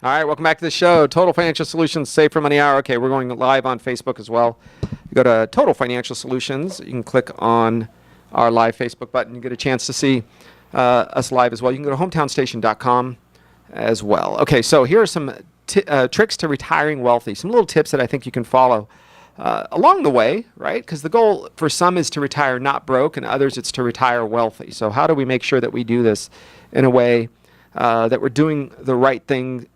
All right, welcome back to the show. Total Financial Solutions, Safer Money Hour. Okay, we're going live on Facebook as well. You go to Total Financial Solutions. You can click on our live Facebook button. You get a chance to see us live as well. You can go to hometownstation.com as well. Okay, so here are some tricks to retiring wealthy. Some little tips that I think you can follow along the way, right? Because the goal for some is to retire not broke, and others it's to retire wealthy. So how do we make sure that we do this in a way that we're doing the right thing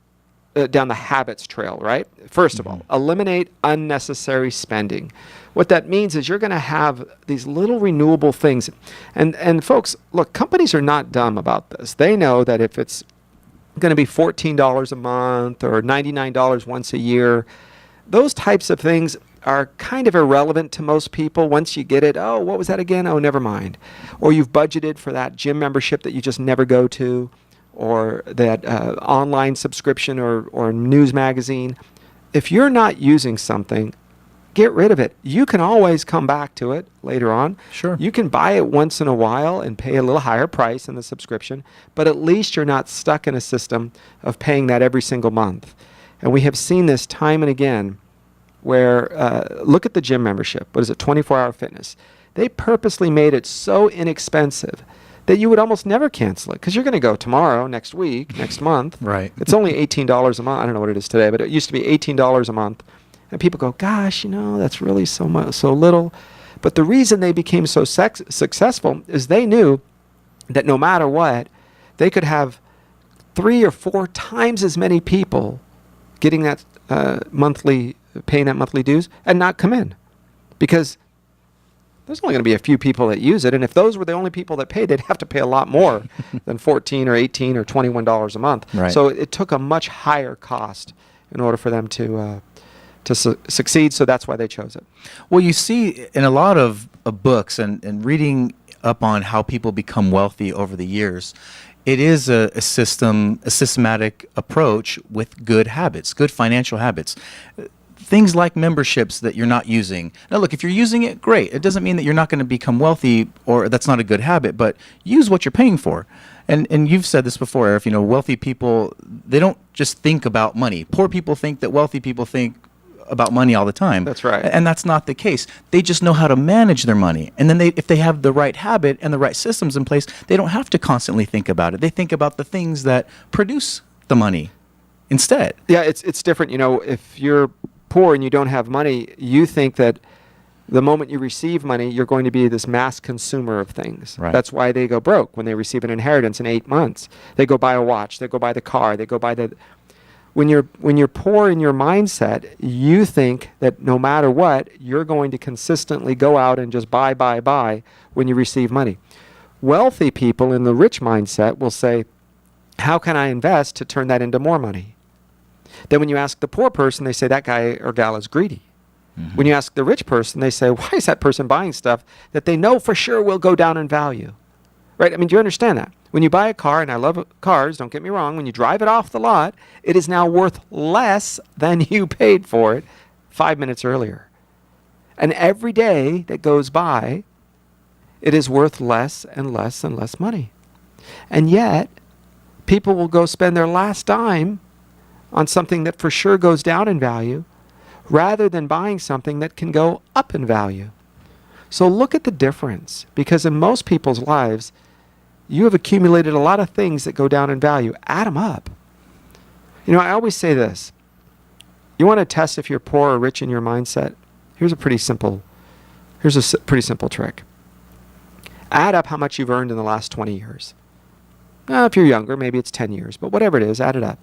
down the habits trail, right? First of all, eliminate unnecessary spending. What that means is you're going to have these little renewable things. And folks, look, companies are not dumb about this. They know that if it's going to be $14 a month or $99 once a year, those types of things are kind of irrelevant to most people. Once you get it, oh, what was that again? Oh, never mind. Or you've budgeted for that gym membership that you just never go to, or that online subscription or news magazine. If you're not using something, get rid of it. You can always come back to it later on. Sure. You can buy it once in a while and pay a little higher price in the subscription, but at least you're not stuck in a system of paying that every single month. And we have seen this time and again where, look at the gym membership. What is it, 24-hour fitness? They purposely made it so inexpensive that you would almost never cancel it because you're going to go tomorrow, next week, next month. Right. It's only $18 a month. I don't know what it is today, but it used to be $18 a month. And people go, gosh, that's really so much, so little. But the reason they became so successful is they knew that no matter what, they could have 3 or 4 times as many people getting that paying that monthly dues and not come in, because there's only going to be a few people that use it, and if those were the only people that paid, they'd have to pay a lot more than $14 or $18 or $21 a month. Right. So it took a much higher cost in order for them to succeed. So that's why they chose it. Well, you see in a lot of books and reading up on how people become wealthy over the years, it is a systematic approach with good habits, good financial habits. Things like memberships that you're not using. Now, look, if you're using it, great. It doesn't mean that you're not going to become wealthy, or that's not a good habit, but use what you're paying for. And you've said this before, Arif, wealthy people, they don't just think about money. Poor people think that wealthy people think about money all the time. That's right. And that's not the case. They just know how to manage their money. And then if they have the right habit and the right systems in place, they don't have to constantly think about it. They think about the things that produce the money instead. Yeah, it's different. If you're poor and you don't have money, you think that the moment you receive money, you're going to be this mass consumer of things. Right. That's why they go broke when they receive an inheritance in 8 months. They go buy a watch. They go buy the car. They go buy the... When you're poor in your mindset, you think that no matter what, you're going to consistently go out and just buy when you receive money. Wealthy people in the rich mindset will say, how can I invest to turn that into more money? Then when you ask the poor person, they say that guy or gal is greedy. Mm-hmm. When you ask the rich person, they say, why is that person buying stuff that they know for sure will go down in value? Right? I mean, do you understand that? When you buy a car, and I love cars, don't get me wrong, when you drive it off the lot, it is now worth less than you paid for it 5 minutes earlier. And every day that goes by, it is worth less and less and less money. And yet, people will go spend their last dime on something that for sure goes down in value, rather than buying something that can go up in value. So look at the difference, because in most people's lives, you have accumulated a lot of things that go down in value. Add them up. I always say this. You want to test if you're poor or rich in your mindset? Here's a pretty simple trick. Add up how much you've earned in the last 20 years. Now, if you're younger, maybe it's 10 years, but whatever it is, add it up.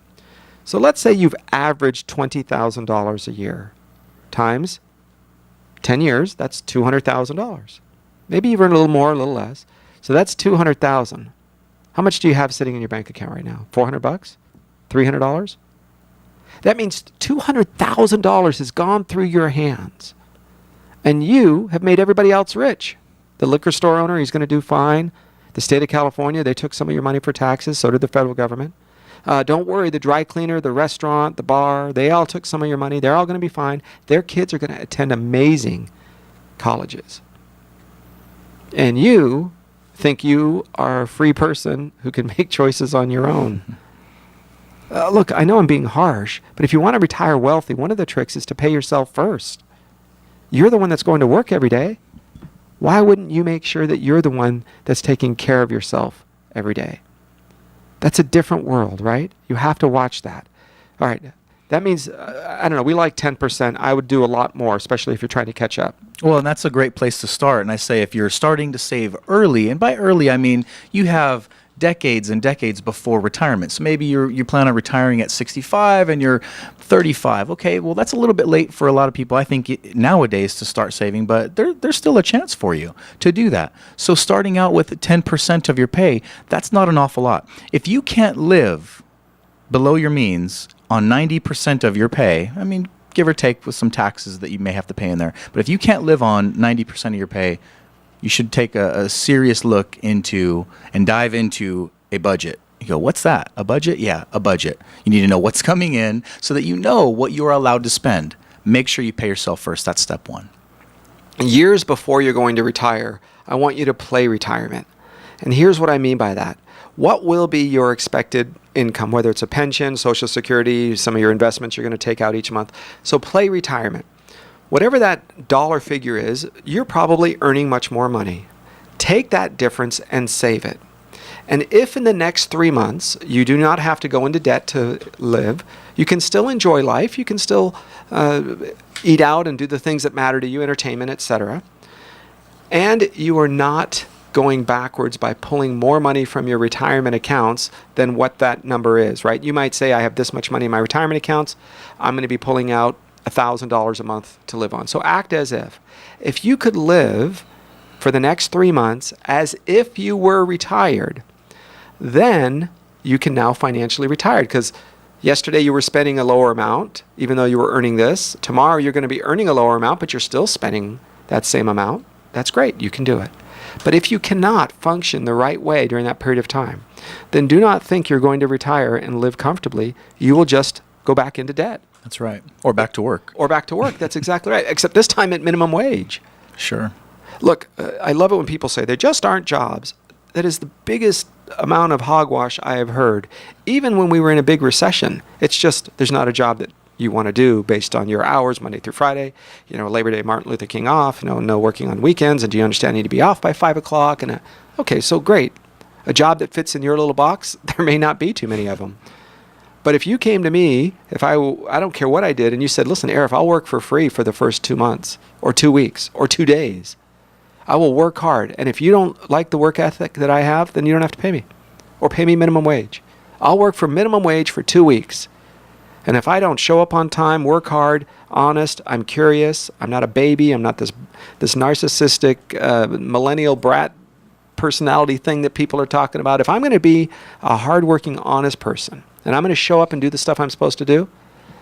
So let's say you've averaged $20,000 a year times 10 years, that's $200,000. Maybe you've earned a little more, a little less. So that's $200,000. How much do you have sitting in your bank account right now? $400? $300? That means $200,000 has gone through your hands. And you have made everybody else rich. The liquor store owner, he's going to do fine. The state of California, they took some of your money for taxes. So did the federal government. Don't worry, the dry cleaner, the restaurant, the bar, they all took some of your money. They're all going to be fine. Their kids are going to attend amazing colleges. And you think you are a free person who can make choices on your own. Look, I know I'm being harsh, but if you want to retire wealthy, one of the tricks is to pay yourself first. You're the one that's going to work every day. Why wouldn't you make sure that you're the one that's taking care of yourself every day? That's a different world, right? You have to watch that. All right. That means, I don't know, we like 10%. I would do a lot more, especially if you're trying to catch up. Well, and that's a great place to start. And I say if you're starting to save early, and by early I mean you have decades and decades before retirement. So maybe you plan on retiring at 65 and you're 35. Okay, well that's a little bit late for a lot of people, I think, nowadays to start saving, but there's still a chance for you to do that. So starting out with 10% of your pay, that's not an awful lot. If you can't live below your means on 90% of your pay, I mean, give or take with some taxes that you may have to pay in there, but if you can't live on 90% of your pay, you should take a serious look into and dive into a budget. You go, what's that? A budget? Yeah, a budget. You need to know what's coming in so that you know what you're allowed to spend. Make sure you pay yourself first. That's step one. Years before you're going to retire, I want you to play retirement. And here's what I mean by that. What will be your expected income, whether it's a pension, Social Security, some of your investments you're going to take out each month? So play retirement. Whatever that dollar figure is, you're probably earning much more money. Take that difference and save it. And if in the next 3 months you do not have to go into debt to live, you can still enjoy life, you can still eat out and do the things that matter to you, entertainment, etc. And you are not going backwards by pulling more money from your retirement accounts than what that number is, right? You might say, I have this much money in my retirement accounts, I'm going to be pulling out $1,000 a month to live on. So act as if. If you could live for the next 3 months as if you were retired, then you can now financially retire. Because yesterday you were spending a lower amount, even though you were earning this. Tomorrow you're going to be earning a lower amount, but you're still spending that same amount. That's great. You can do it. But if you cannot function the right way during that period of time, then do not think you're going to retire and live comfortably. You will just go back into debt. That's right. Or back to work. Or back to work. That's exactly right. Except this time at minimum wage. Sure. Look, I love it when people say there just aren't jobs. That is the biggest amount of hogwash I have heard. Even when we were in a big recession, it's just there's not a job that you want to do based on your hours, Monday through Friday. You know, Labor Day, Martin Luther King off. No working on weekends. And do you understand you need to be off by 5 o'clock? And okay, so great. A job that fits in your little box, there may not be too many of them. But if you came to me, if I don't care what I did, and you said, listen, Arif, I'll work for free for the first 2 months or 2 weeks or 2 days. I will work hard. And if you don't like the work ethic that I have, then you don't have to pay me or pay me minimum wage. I'll work for minimum wage for 2 weeks. And if I don't show up on time, work hard, honest, I'm curious, I'm not a baby, I'm not this narcissistic millennial brat personality thing that people are talking about. If I'm going to be a hardworking, honest person, and I'm going to show up and do the stuff I'm supposed to do,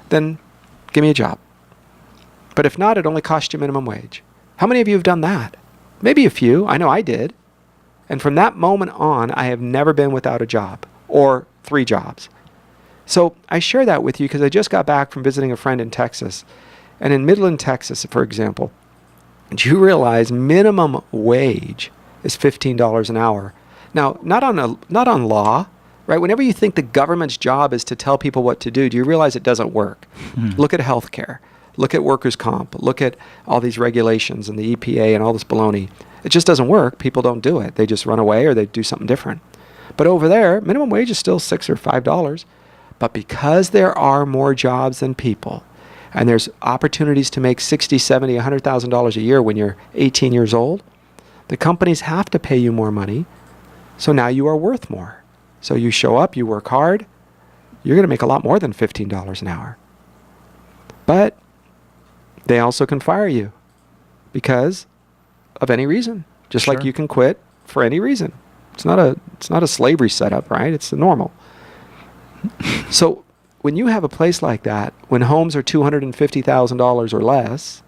then give me a job. But if not, it only costs you minimum wage. How many of you have done that? Maybe a few. I know I did. And from that moment on, I have never been without a job or 3 jobs. So I share that with you because I just got back from visiting a friend in Texas. And in Midland, Texas, for example, do you realize minimum wage is $15 an hour? Now, not on law, right? Whenever you think the government's job is to tell people what to do you realize it doesn't work? Look at healthcare. Look at workers' comp. Look at all these regulations and the EPA and all this baloney. It just doesn't work. People don't do it. They just run away or they do something different. But over there, minimum wage is still $6 or $5. But because there are more jobs than people, and there's opportunities to make $60,000, $70,000, $100,000 a year when you're 18 years old, the companies have to pay you more money. So now you are worth more. So you show up, you work hard, you're going to make a lot more than $15 an hour. But they also can fire you because of any reason, just like you can quit for any reason. It's not a slavery setup, right? It's the normal. So when you have a place like that, when homes are $250,000 or less,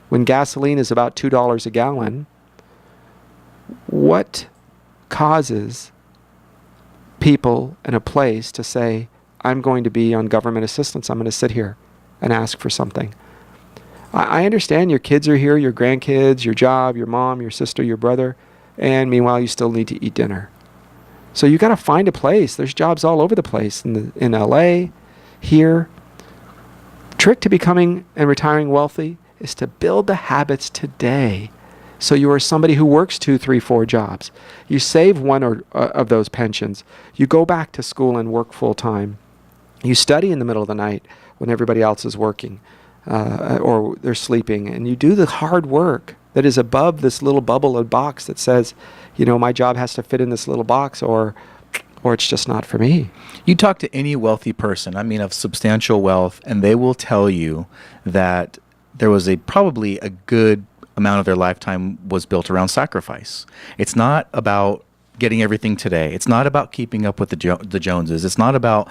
when gasoline is about $2 a gallon, what causes people in a place to say, I'm going to be on government assistance, I'm going to sit here and ask for something? I understand your kids are here, your grandkids, your job, your mom, your sister, your brother, and meanwhile you still need to eat dinner. So you got to find a place. There's jobs all over the place in LA, here. Trick to becoming and retiring wealthy is to build the habits today. So you are somebody who works 2, 3, 4 jobs. You save one of those pensions. You go back to school and work full time. You study in the middle of the night when everybody else is working or they're sleeping. And you do the hard work that is above this little bubble or box that says, you know, my job has to fit in this little box or it's just not for me. You talk to any wealthy person, I mean of substantial wealth, and they will tell you that there was probably a good amount of their lifetime was built around sacrifice. It's not about getting everything today. It's not about keeping up with the Joneses. It's not about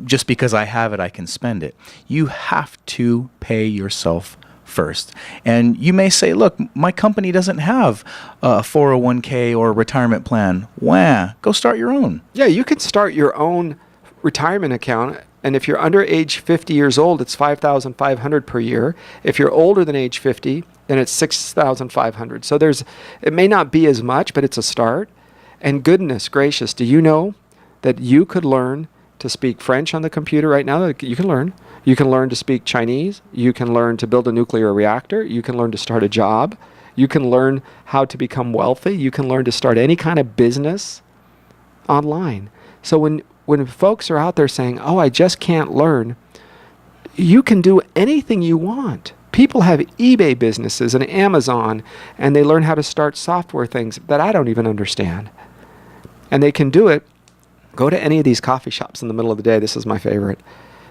just because I have it, I can spend it. You have to pay yourself first. And you may say, look, my company doesn't have a 401k or a retirement plan. Wah, go start your own. Yeah, you can start your own retirement account. And if you're under age 50 years old, it's $5,500 per year. If you're older than age 50, then it's $6,500. So it may not be as much, but it's a start. And goodness gracious, do you know that you could learn to speak French on the computer right now? You can learn. You can learn to speak Chinese. You can learn to build a nuclear reactor. You can learn to start a job. You can learn how to become wealthy. You can learn to start any kind of business online. So when folks are out there saying, oh, I just can't learn, you can do anything you want. People have eBay businesses and Amazon, and they learn how to start software things that I don't even understand. And they can do it. Go to any of these coffee shops in the middle of the day. This is my favorite.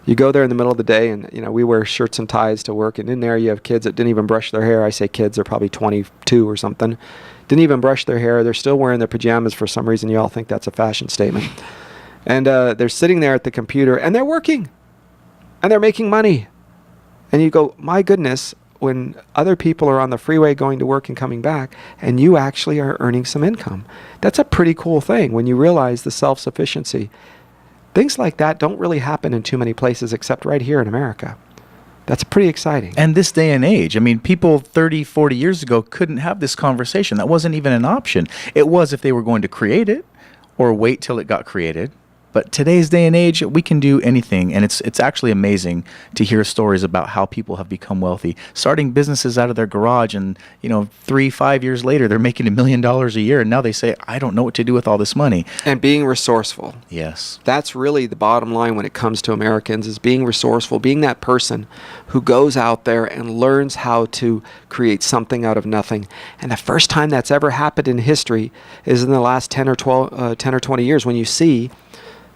You go there in the middle of the day, and we wear shirts and ties to work, and in there you have kids that didn't even brush their hair. I say kids, they're probably 22 or something. Didn't even brush their hair. They're still wearing their pajamas for some reason. You all think that's a fashion statement. And they're sitting there at the computer, and they're working, and they're making money. And you go, my goodness, when other people are on the freeway going to work and coming back, and you actually are earning some income. That's a pretty cool thing when you realize the self-sufficiency. Things like that don't really happen in too many places except right here in America. That's pretty exciting. And this day and age, I mean, people 30, 40 years ago couldn't have this conversation. That wasn't even an option. It was if they were going to create it or wait till it got created. But today's day and age, we can do anything, and it's actually amazing to hear stories about how people have become wealthy, starting businesses out of their garage, and 3, 5 years later, they're making $1 million a year, and now they say, I don't know what to do with all this money. And being resourceful. Yes. That's really the bottom line when it comes to Americans, is being resourceful, being that person who goes out there and learns how to create something out of nothing. And the first time that's ever happened in history is in the last 10 or 20 years, when you see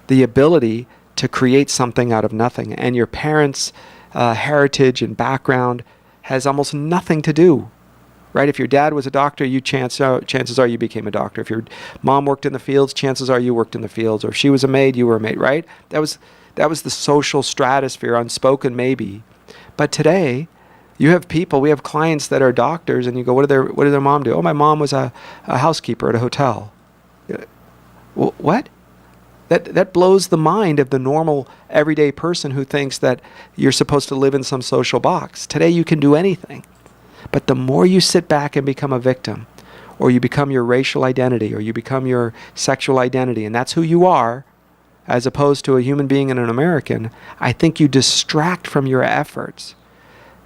the ability to create something out of nothing. And your parents' heritage and background has almost nothing to do, right? If your dad was a doctor, chances are you became a doctor. If your mom worked in the fields, chances are you worked in the fields. Or if she was a maid, you were a maid, right? That was the social stratosphere, unspoken maybe. But today, we have clients that are doctors, and you go, what did their mom do? Oh, my mom was a housekeeper at a hotel. What? That blows the mind of the normal, everyday person who thinks that you're supposed to live in some social box. Today you can do anything. But the more you sit back and become a victim, or you become your racial identity, or you become your sexual identity, and that's who you are, as opposed to a human being and an American, I think you distract from your efforts.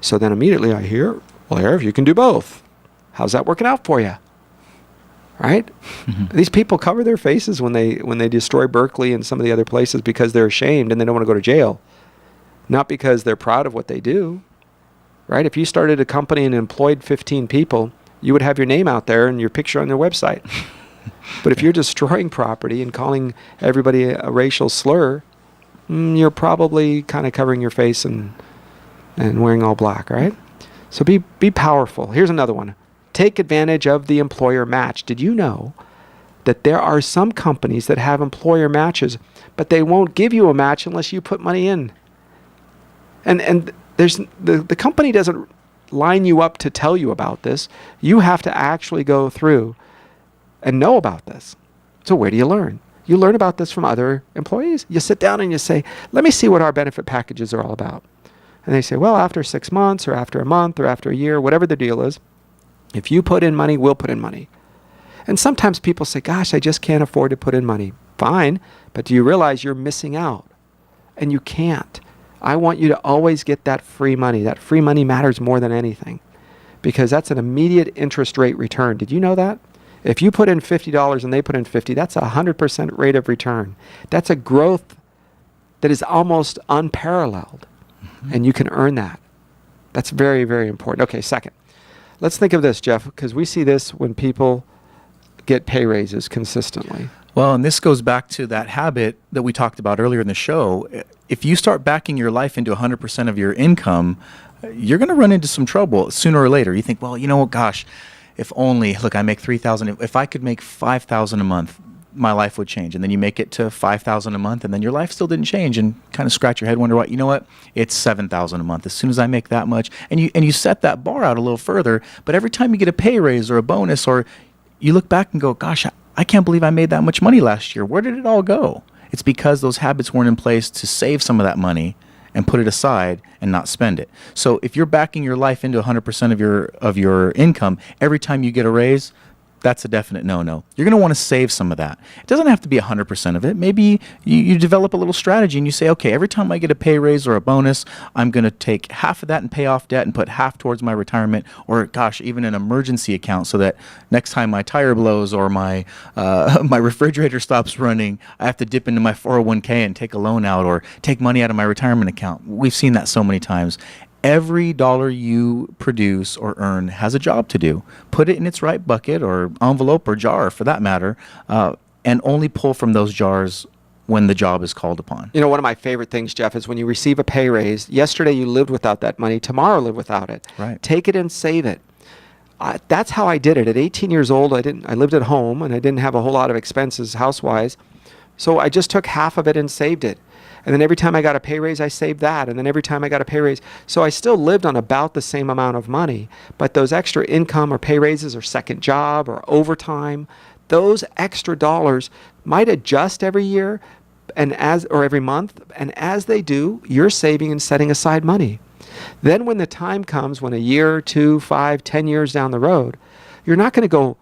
So then immediately I hear, well, Arif, you can do both. How's that working out for you? Right? Mm-hmm. These people cover their faces when they destroy Berkeley and some of the other places because they're ashamed and they don't want to go to jail. Not because they're proud of what they do. Right? If you started a company and employed 15 people, you would have your name out there and your picture on their website. But if you're destroying property and calling everybody a racial slur, you're probably kind of covering your face and wearing all black, right? So be powerful. Here's another one. Take advantage of the employer match. Did you know that there are some companies that have employer matches, but they won't give you a match unless you put money in? And there's the company doesn't line you up to tell you about this. You have to actually go through and know about this. So where do you learn? You learn about this from other employees. You sit down and you say, let me see what our benefit packages are all about. And they say, well, after 6 months or after a month or after a year, whatever the deal is, if you put in money, we'll put in money. And sometimes people say, gosh, I just can't afford to put in money. Fine, but do you realize you're missing out? And you can't. I want you to always get that free money. That free money matters more than anything because that's an immediate interest rate return. Did you know that? If you put in $50 and they put in 50, that's a 100% rate of return. That's a growth that is almost unparalleled, and you can earn that. That's very, very important. Okay, second. Let's think of this, Jeff, because we see this when people get pay raises consistently. Well, and this goes back to that habit that we talked about earlier in the show. If you start backing your life into 100% of your income, you're going to run into some trouble sooner or later. You think, well, you know what, gosh, if only, look, I make $3,000. If I could make $5,000 a month, my life would change. And then you make it to $5,000 a month, and then your life still didn't change, and kind of scratch your head, wonder what, you know what, it's $7,000 a month. As soon as I make that much, and you set that bar out a little further, but every time you get a pay raise or a bonus, or you look back and go, gosh, I can't believe I made that much money last year. Where did it all go? It's because those habits weren't in place to save some of that money and put it aside and not spend it. So if you're backing your life into 100% of your income, every time you get a raise, that's a definite no-no. You're going to want to save some of that. It doesn't have to be 100% of it. Maybe you develop a little strategy and you say, okay, every time I get a pay raise or a bonus, I'm going to take half of that and pay off debt and put half towards my retirement, or gosh, even an emergency account, so that next time my tire blows or my my refrigerator stops running, I have to dip into my 401k and take a loan out or take money out of my retirement account. We've seen that so many times. Every dollar you produce or earn has a job to do. Put it in its right bucket or envelope or jar, for that matter, and only pull from those jars when the job is called upon. You know, one of my favorite things, Jeff, is when you receive a pay raise. Yesterday you lived without that money. Tomorrow live without it. Right. Take it and save it. That's how I did it. At 18 years old, I lived at home and I didn't have a whole lot of expenses house-wise. So I just took half of it and saved it. And then every time I got a pay raise, I saved that. And then every time I got a pay raise. So I still lived on about the same amount of money. But those extra income or pay raises or second job or overtime, those extra dollars might adjust every year or every month. And as they do, you're saving and setting aside money. Then when the time comes, when a year, 2, 5, 10 years down the road, you're not going to go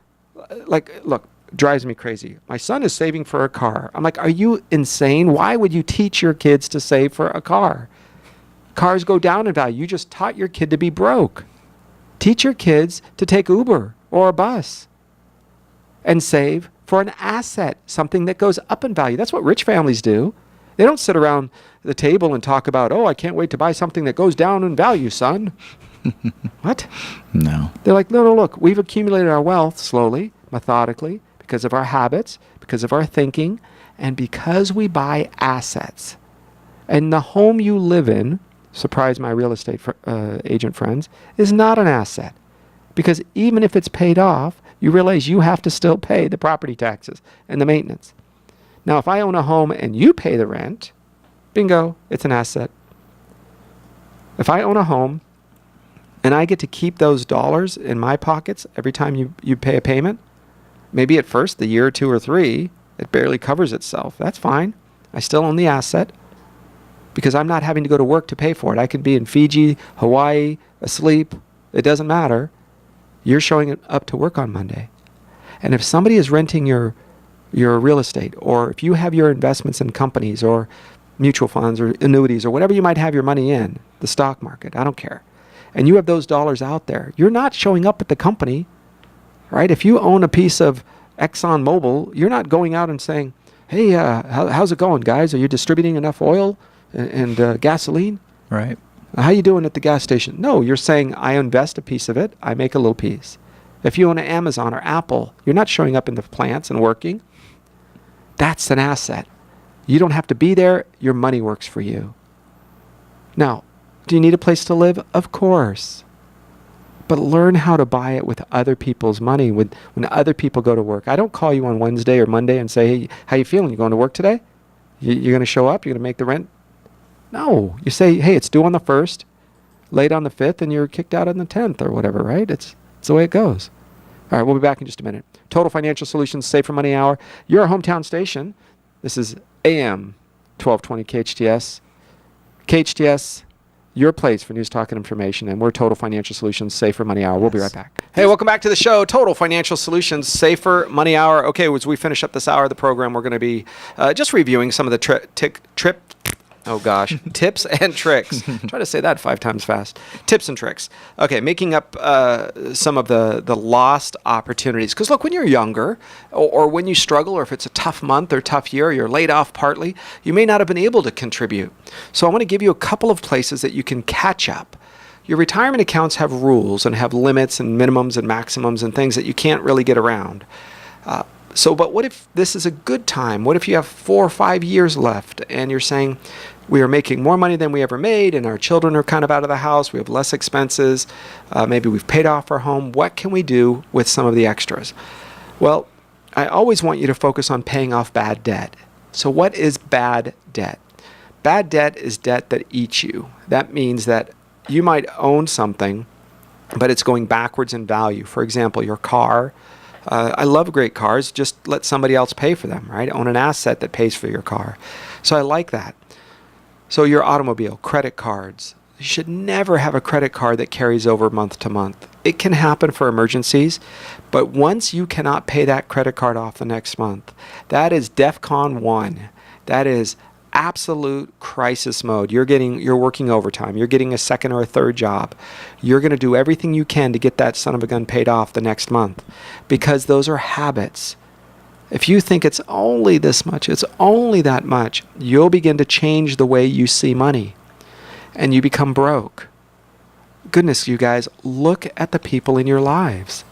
like, look, drives me crazy. My son is saving for a car. I'm like, are you insane? Why would you teach your kids to save for a car? Cars go down in value. You just taught your kid to be broke. Teach your kids to take Uber or a bus and save for an asset, something that goes up in value. That's what rich families do. They don't sit around the table and talk about, oh, I can't wait to buy something that goes down in value, son. What? No. They're like, no, look, we've accumulated our wealth slowly, methodically, because of our habits, because of our thinking, and because we buy assets. And the home you live in, surprise my real estate agent friends, is not an asset. Because even if it's paid off, you realize you have to still pay the property taxes and the maintenance. Now, if I own a home and you pay the rent, bingo, it's an asset. If I own a home and I get to keep those dollars in my pockets every time you pay a payment, maybe at first, the year or 2 or 3, it barely covers itself. That's fine. I still own the asset because I'm not having to go to work to pay for it. I could be in Fiji, Hawaii, asleep. It doesn't matter. You're showing up to work on Monday. And if somebody is renting your real estate, or if you have your investments in companies or mutual funds or annuities or whatever you might have your money in, the stock market, I don't care, and you have those dollars out there, you're not showing up at the company. Right? If you own a piece of ExxonMobil, you're not going out and saying, hey, how's it going, guys? Are you distributing enough oil and gasoline? Right. How you doing at the gas station? No, you're saying, I invest a piece of it. I make a little piece. If you own an Amazon or Apple, you're not showing up in the plants and working. That's an asset. You don't have to be there. Your money works for you. Now, do you need a place to live? Of course. But learn how to buy it with other people's money when other people go to work. I don't call you on Wednesday or Monday and say, hey, how you feeling? You going to work today? You're going to show up? You're going to make the rent? No. You say, hey, it's due on the 1st, late on the 5th, and you're kicked out on the 10th or whatever, right? It's the way it goes. All right, we'll be back in just a minute. Total Financial Solutions, Safer Money Hour. Your hometown station. This is AM 1220 KHTS. KHTS your place for news, talk, and information. And we're Total Financial Solutions Safer Money Hour. We'll be right back. Hey, welcome back to the show, Total Financial Solutions Safer Money Hour. Okay, as we finish up this hour of the program, we're going to be just reviewing some of the tips and tricks. Try to say that 5 times fast. Tips and tricks. Okay, making up some of the lost opportunities. Because look, when you're younger, or when you struggle, or if it's a tough month or tough year, you're laid off partly, you may not have been able to contribute. So I want to give you a couple of places that you can catch up. Your retirement accounts have rules and have limits and minimums and maximums and things that you can't really get around. But what if this is a good time? What if you have 4 or 5 years left and you're saying, we are making more money than we ever made and our children are kind of out of the house, we have less expenses, maybe we've paid off our home. What can we do with some of the extras? Well, I always want you to focus on paying off bad debt. So what is bad debt? Bad debt is debt that eats you. That means that you might own something, but it's going backwards in value. For example, your car. I love great cars. Just let somebody else pay for them, right? Own an asset that pays for your car. So I like that. So your automobile, credit cards. You should never have a credit card that carries over month to month. It can happen for emergencies, but once you cannot pay that credit card off the next month, that is DEFCON 1. That is absolute crisis mode. You're working overtime. You're getting a second or a third job. You're going to do everything you can to get that son of a gun paid off the next month, because those are habits. If you think it's only this much, it's only that much, you'll begin to change the way you see money and you become broke. Goodness, you guys, look at the people in your lives.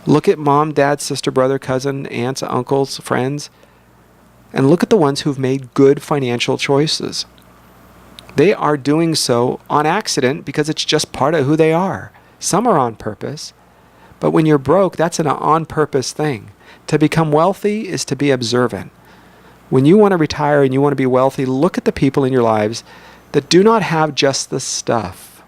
Look at mom, dad, sister, brother, cousin, aunts, uncles, friends. And look at the ones who've made good financial choices. They are doing so on accident because it's just part of who they are. Some are on purpose. But when you're broke, that's an on-purpose thing. To become wealthy is to be observant. When you want to retire and you want to be wealthy, look at the people in your lives that do not have just the stuff.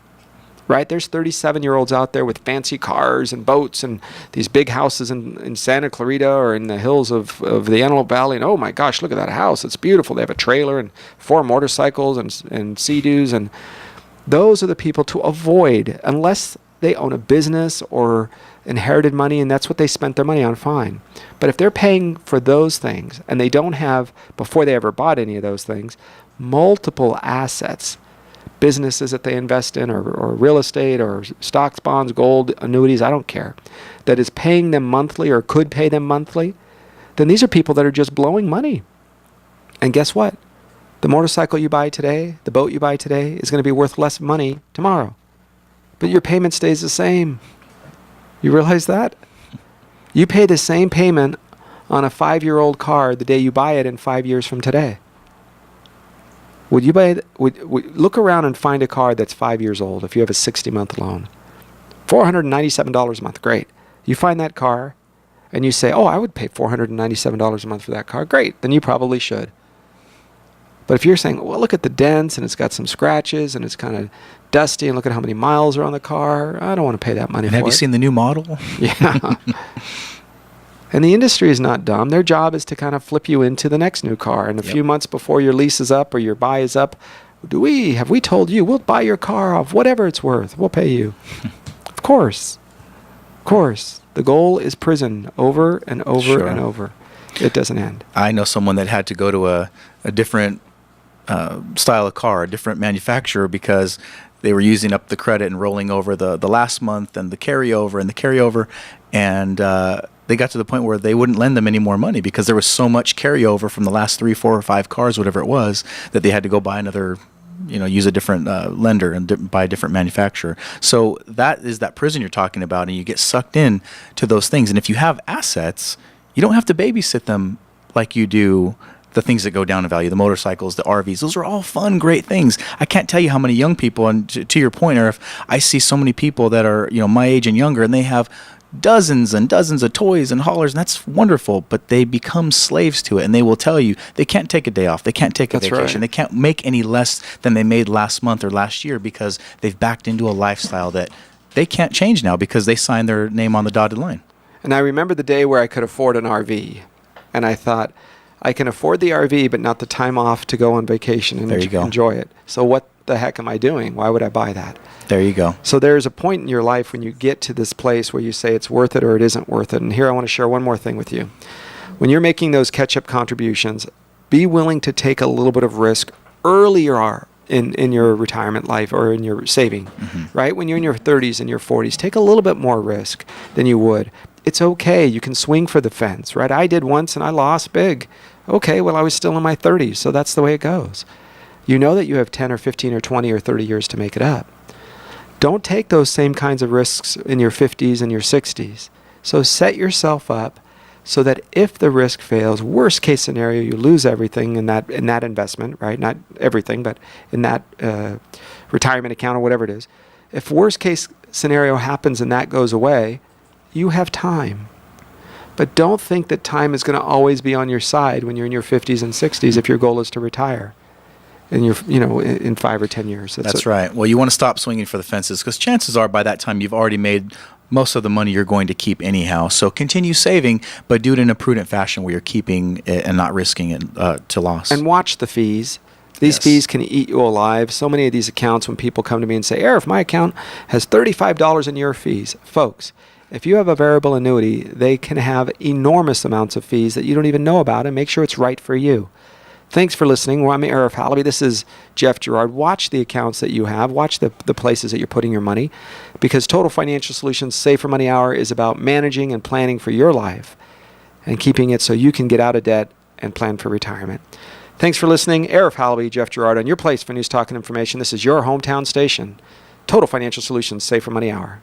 Right? There's 37-year-olds out there with fancy cars and boats and these big houses in Santa Clarita or in the hills of the Antelope Valley. And oh my gosh, look at that house. It's beautiful. They have a trailer and 4 motorcycles and Sea-Doos. And those are the people to avoid unless they own a business or inherited money and that's what they spent their money on, fine. But if they're paying for those things and they don't have, before they ever bought any of those things, multiple assets, businesses that they invest in or real estate or stocks, bonds, gold, annuities, I don't care, that is paying them monthly or could pay them monthly, then these are people that are just blowing money. And guess what? The motorcycle you buy today, the boat you buy today is going to be worth less money tomorrow. But your payment stays the same. You realize that? You pay the same payment on a 5-year-old car the day you buy it in 5 years from today. Would you buy? Look around and find a car that's 5 years old if you have a 60-month loan. $497 a month, great. You find that car and you say, oh, I would pay $497 a month for that car. Great, then you probably should. But if you're saying, well, look at the dents and it's got some scratches and it's kind of dusty and look at how many miles are on the car, I don't want to pay that money for it. Have you seen the new model? Yeah. And the industry is not dumb. Their job is to kind of flip you into the next new car. And a few months before your lease is up or your buy is up, have we told you, we'll buy your car off, whatever it's worth, we'll pay you. Of course. Of course. The goal is prison over and over and over. It doesn't end. I know someone that had to go to a different style of car, a different manufacturer, because they were using up the credit and rolling over the last month and the carryover. And they got to the point where they wouldn't lend them any more money because there was so much carryover from the last 3, 4, or 5 cars, whatever it was, that they had to go buy another, use a different lender and buy a different manufacturer. So that is that prison you're talking about, and you get sucked in to those things. And if you have assets, you don't have to babysit them like you do the things that go down in value, the motorcycles, the RVs. Those are all fun, great things. I can't tell you how many young people, and to your point, Arif, I see so many people that are my age and younger, and they have dozens and dozens of toys and haulers, and that's wonderful, but they become slaves to it, and they will tell you they can't take a day off, they can't take a vacation, They can't make any less than they made last month or last year because they've backed into a lifestyle that they can't change now because they signed their name on the dotted line. And I remember the day where I could afford an RV, and I thought, I can afford the RV, but not the time off to go on vacation and enjoy it. So what the heck am I doing? Why would I buy that? There you go. So there's a point in your life when you get to this place where you say it's worth it or it isn't worth it. And here I want to share one more thing with you. When you're making those catch-up contributions, be willing to take a little bit of risk earlier in your retirement life or in your saving, right? When you're in your 30s and your 40s, take a little bit more risk than you would. It's okay. You can swing for the fence, right? I did once and I lost big. Okay, well, I was still in my 30s, so that's the way it goes. You know that you have 10 or 15 or 20 or 30 years to make it up. Don't take those same kinds of risks in your 50s and your 60s. So set yourself up so that if the risk fails, worst case scenario, you lose everything in that investment, right? Not everything, but in that retirement account or whatever it is. If worst case scenario happens and that goes away, you have time. But don't think that time is going to always be on your side when you're in your 50s and 60s if your goal is to retire in 5 or 10 years. That's right. Well, you want to stop swinging for the fences because chances are by that time you've already made most of the money you're going to keep anyhow. So continue saving, but do it in a prudent fashion where you're keeping it and not risking it to loss. And watch the fees. These fees can eat you alive. So many of these accounts, when people come to me and say, Arif, my account has $35 in your fees. Folks, if you have a variable annuity, they can have enormous amounts of fees that you don't even know about, and make sure it's right for you. Thanks for listening. Well, I'm Arif Halaby. This is Jeff Gerard. Watch the accounts that you have. Watch the places that you're putting your money, because Total Financial Solutions Safer Money Hour is about managing and planning for your life and keeping it so you can get out of debt and plan for retirement. Thanks for listening. Arif Halaby, Jeff Gerard, on your place for news, talk, and information. This is your hometown station, Total Financial Solutions Safer Money Hour.